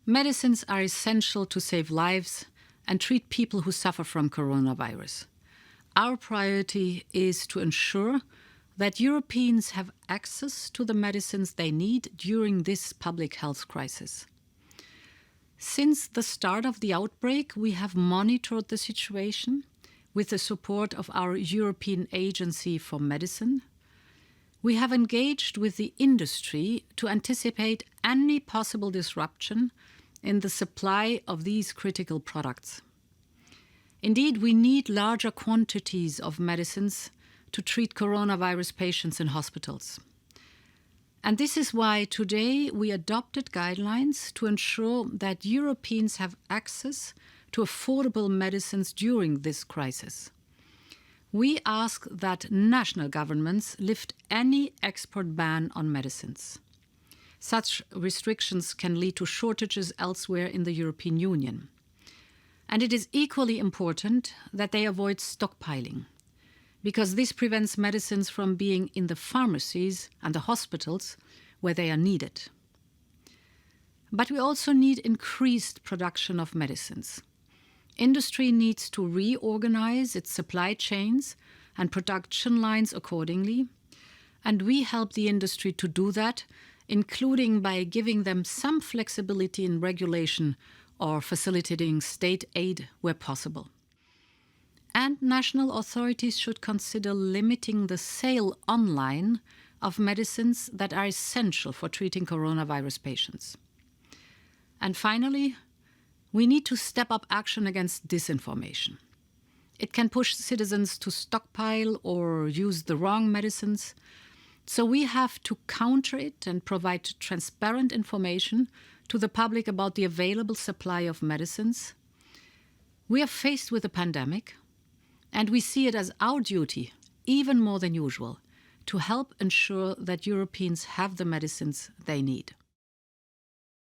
Medicines are essential to save lives and treat people who suffer from coronavirus. Our priority is to ensure that Europeans have access to the medicines they need during this public health crisis. Since the start of the outbreak, we have monitored the situation with the support of our European Agency for Medicine. We have engaged with the industry to anticipate any possible disruption in the supply of these critical products. Indeed, we need larger quantities of medicines to treat coronavirus patients in hospitals. And this is why today we adopted guidelines to ensure that Europeans have access to affordable medicines during this crisis. We ask that national governments lift any export ban on medicines. Such restrictions can lead to shortages elsewhere in the European Union. And it is equally important that they avoid stockpiling, because this prevents medicines from being in the pharmacies and the hospitals where they are needed. But we also need increased production of medicines. Industry needs to reorganize its supply chains and production lines accordingly, and we help the industry to do that, including by giving them some flexibility in regulation or facilitating state aid where possible. And national authorities should consider limiting the sale online of medicines that are essential for treating coronavirus patients. And finally, we need to step up action against disinformation. It can push citizens to stockpile or use the wrong medicines. So we have to counter it and provide transparent information to the public about the available supply of medicines. We are faced with a pandemic, and we see it as our duty, even more than usual, to help ensure that Europeans have the medicines they need.